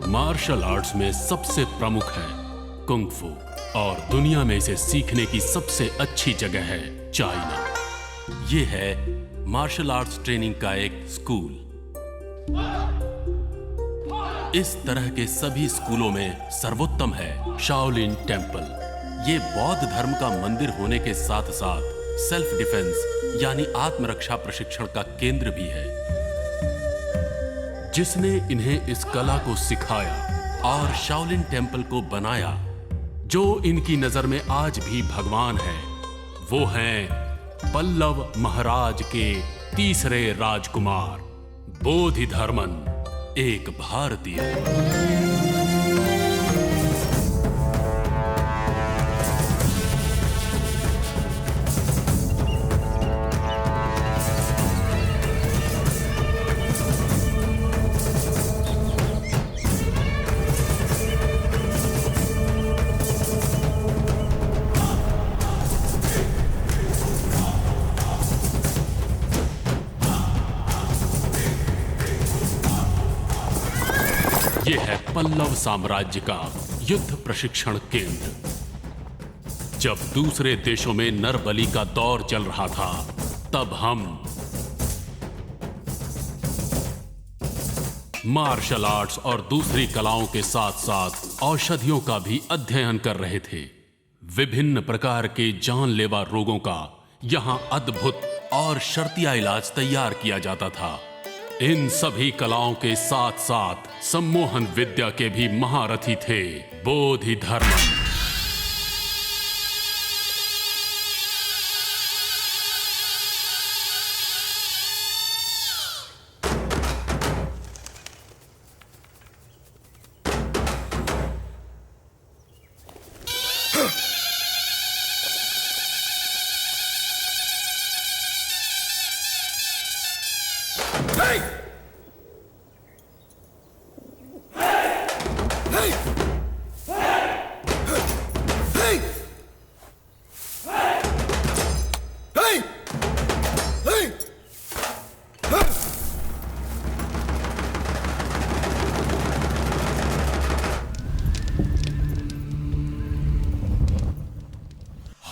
Martial arts में सबसे प्रमुख है कुंग फू और दुनिया में इसे सीखने की सबसे अच्छी जगह है चाइना। ये है मार्शल आर्ट्स ट्रेनिंग का एक स्कूल। इस तरह के सभी स्कूलों में सर्वोत्तम है शाओलिन टेम्पल। ये बौद्ध धर्म का मंदिर होने के साथ साथ सेल्फ डिफेंस यानी आत्मरक्षा प्रशिक्षण का केंद्र भी है। जिसने इन्हें इस कला को सिखाया और शाओलिन टेम्पल को बनाया, जो इनकी नजर में आज भी भगवान है, वो हैं पल्लव महाराज के तीसरे राजकुमार बोधिधर्मन, एक भारतीय। ये है पल्लव साम्राज्य का युद्ध प्रशिक्षण केंद्र। जब दूसरे देशों में नरबली का दौर चल रहा था, तब हम मार्शल आर्ट्स और दूसरी कलाओं के साथ साथ औषधियों का भी अध्ययन कर रहे थे। विभिन्न प्रकार के जानलेवा रोगों का यहां अद्भुत और शर्तिया इलाज तैयार किया जाता था। इन सभी कलाओं के साथ साथ सम्मोहन विद्या के भी महारथी थे बोधिधर्मन।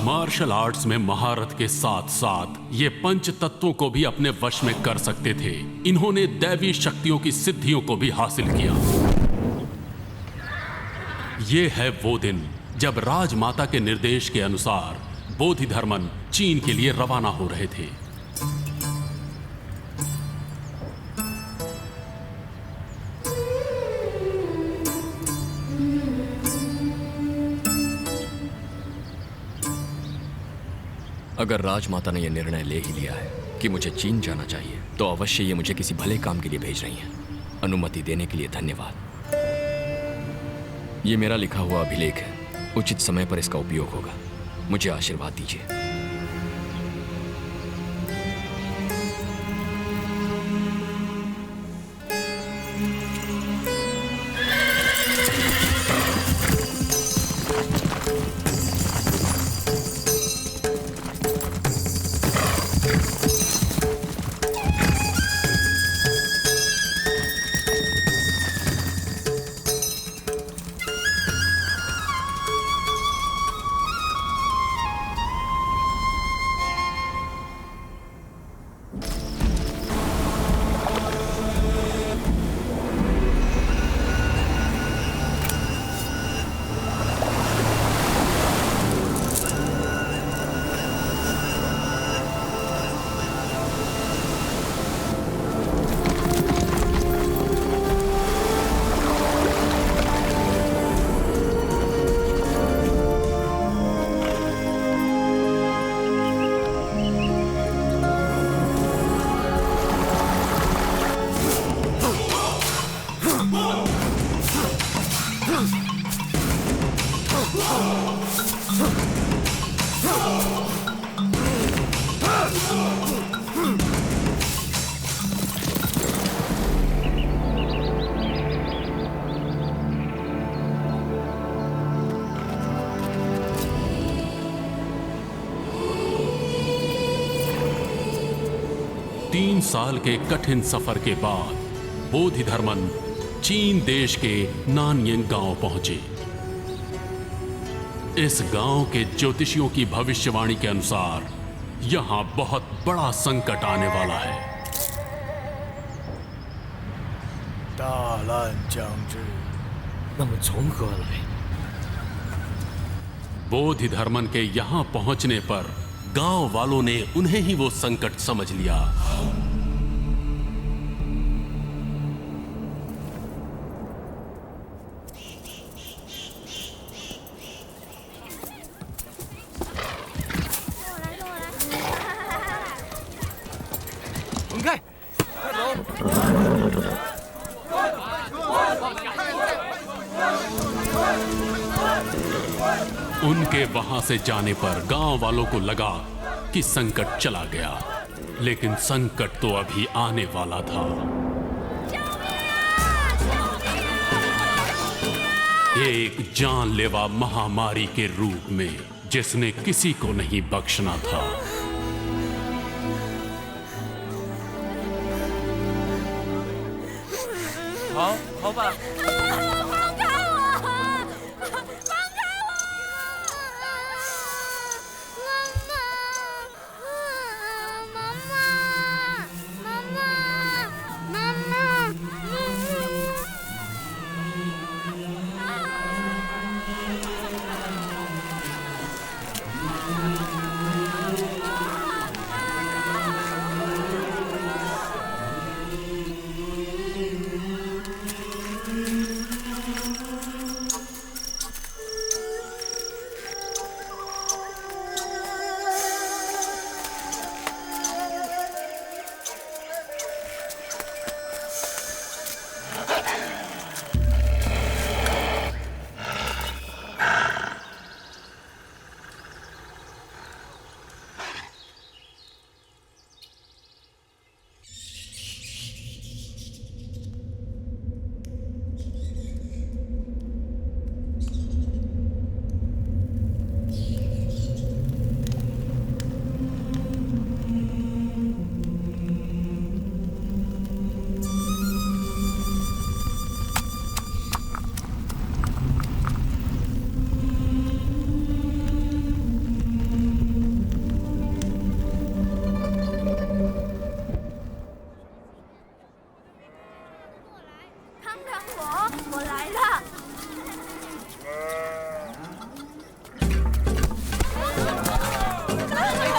मार्शल आर्ट्स में महारत के साथ साथ ये पंच तत्वों को भी अपने वश में कर सकते थे। इन्होंने दैवी शक्तियों की सिद्धियों को भी हासिल किया। ये है वो दिन जब राजमाता के निर्देश के अनुसार बोधिधर्मन चीन के लिए रवाना हो रहे थे। अगर राजमाता ने यह निर्णय ले ही लिया है कि मुझे चीन जाना चाहिए, तो अवश्य ये मुझे किसी भले काम के लिए भेज रही हैं। अनुमति देने के लिए धन्यवाद। ये मेरा लिखा हुआ अभिलेख है, उचित समय पर इसका उपयोग होगा। मुझे आशीर्वाद दीजिए। तीन साल के कठिन सफर के बाद बोधिधर्मन चीन देश के नानयंग गांव पहुंचे। इस गांव के ज्योतिषियों की भविष्यवाणी के अनुसार यहां बहुत बड़ा संकट आने वाला है। 大难将至。那么从何来？ बोधि धर्मन के यहां पहुंचने पर गांव वालों ने उन्हें ही वो संकट समझ लिया। उनके वहां से जाने पर गांव वालों को लगा कि संकट चला गया, लेकिन संकट तो अभी आने वाला था। एक जानलेवा महामारी के रूप में जिसने किसी को नहीं बख्शना था।好，好吧。 Hãy subscribe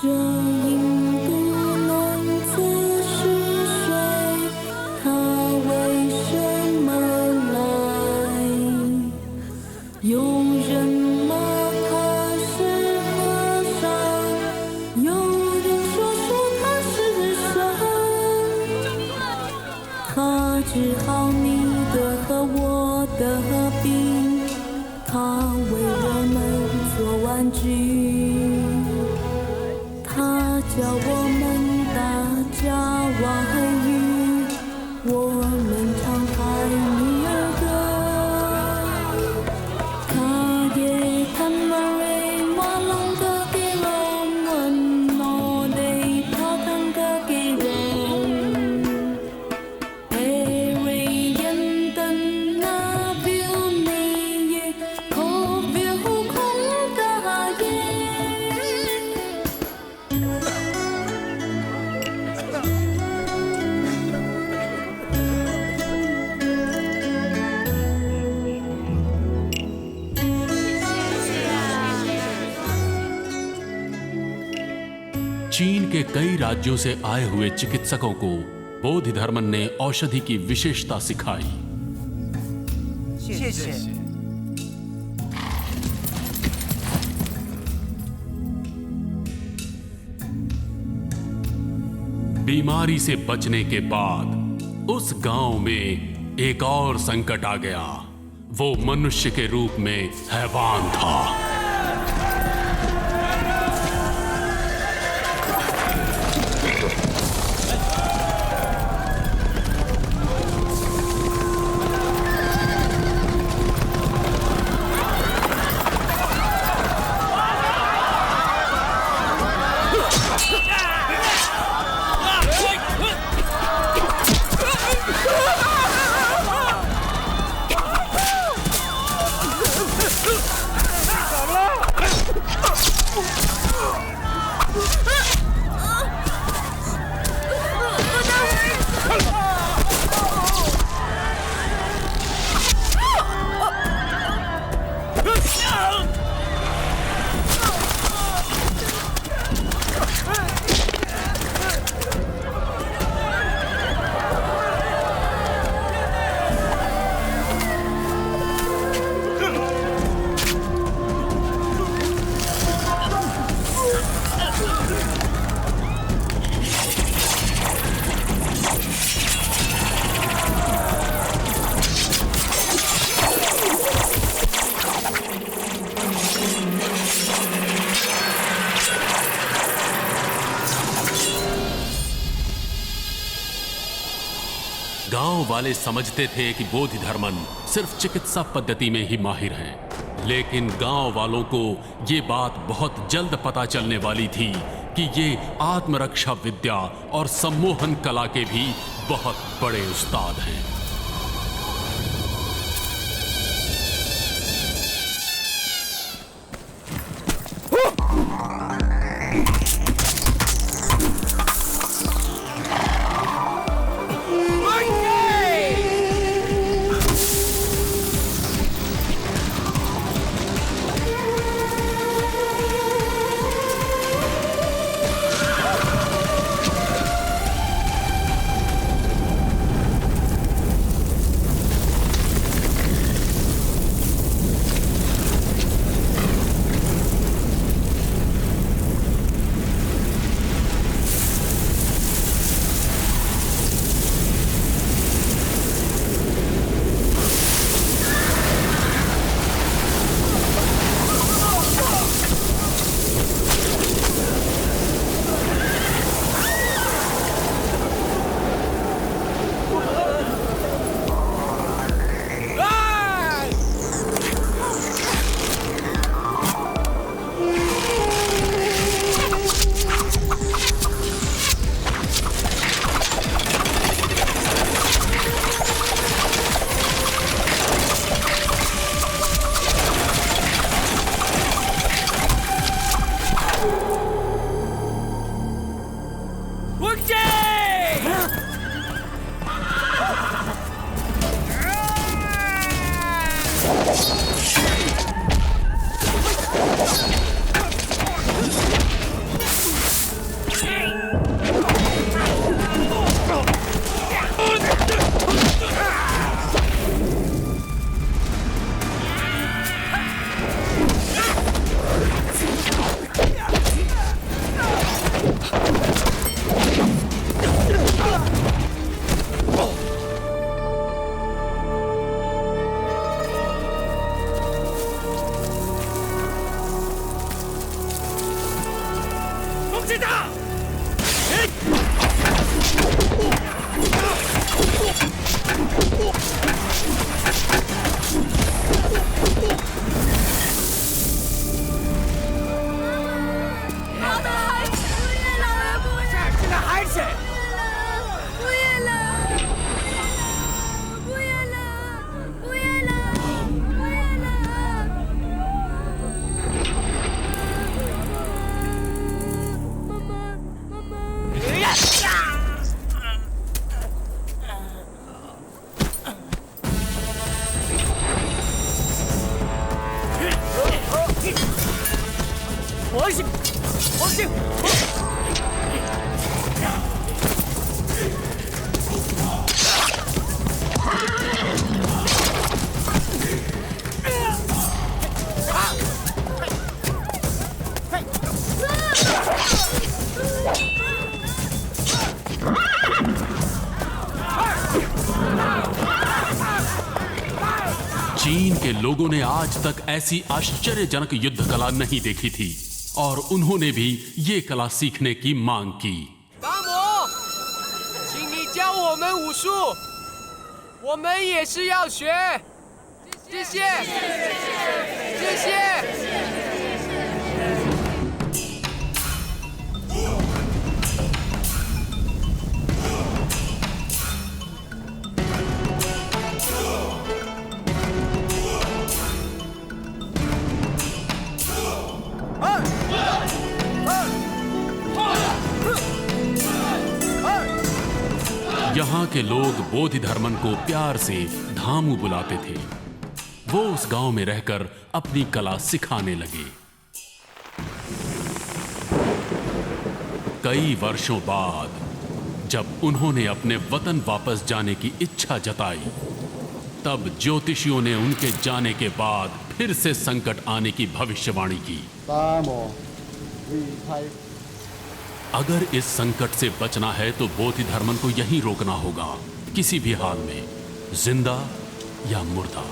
cho kênh Ghiền Mì Gõ để không bỏ lỡ चीन के कई राज्यों से आए हुए चिकित्सकों को बोधिधर्मन ने औषधि की विशेषता सिखाई। 谢谢。 बीमारी से बचने के बाद उस गांव में एक और संकट आ गया। वो मनुष्य के रूप में हैवान था। गांव वाले समझते थे कि बोधिधर्मन सिर्फ चिकित्सा पद्धति में ही माहिर हैं, लेकिन गांव वालों को ये बात बहुत जल्द पता चलने वाली थी कि ये आत्मरक्षा विद्या और सम्मोहन कला के भी बहुत बड़े उस्ताद हैं। चीन के लोगों ने आज तक ऐसी आश्चर्यजनक युद्ध कला नहीं देखी थी और उन्होंने भी ये कला सीखने की मांग की। 达摩，请你教我们武术，我们也是要学。谢谢，谢谢。 यहाँ के लोग बोधिधर्मन को प्यार से धामू बुलाते थे। वो उस गांव में रहकर अपनी कला सिखाने लगे। कई वर्षों बाद जब उन्होंने अपने वतन वापस जाने की इच्छा जताई, तब ज्योतिषियों ने उनके जाने के बाद फिर से संकट आने की भविष्यवाणी की। अगर इस संकट से बचना है तो बोधिधर्मन को यहीं रोकना होगा, किसी भी हाल में, जिंदा या मुर्दा।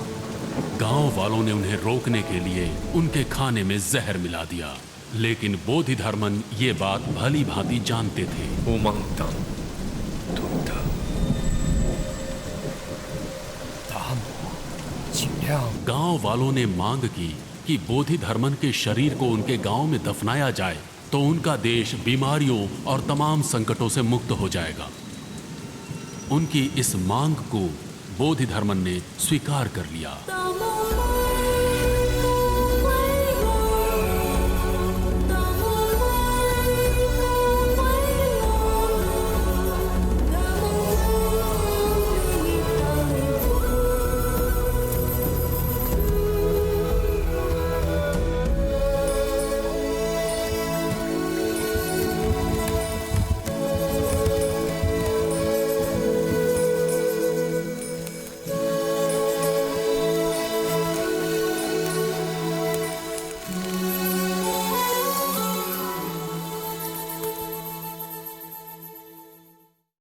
गांव वालों ने उन्हें रोकने के लिए उनके खाने में जहर मिला दिया, लेकिन बोधिधर्मन ये बात भली भांति जानते थे। उमंगतम दुग्ध 达摩，尽量 गांव वालों ने मांग की कि बोधिधर्मन के शरीर को उनके गांव में दफनाया जाए तो उनका देश बीमारियों और तमाम संकटों से मुक्त हो जाएगा। उनकी इस मांग को बोधिधर्मन ने स्वीकार कर लिया।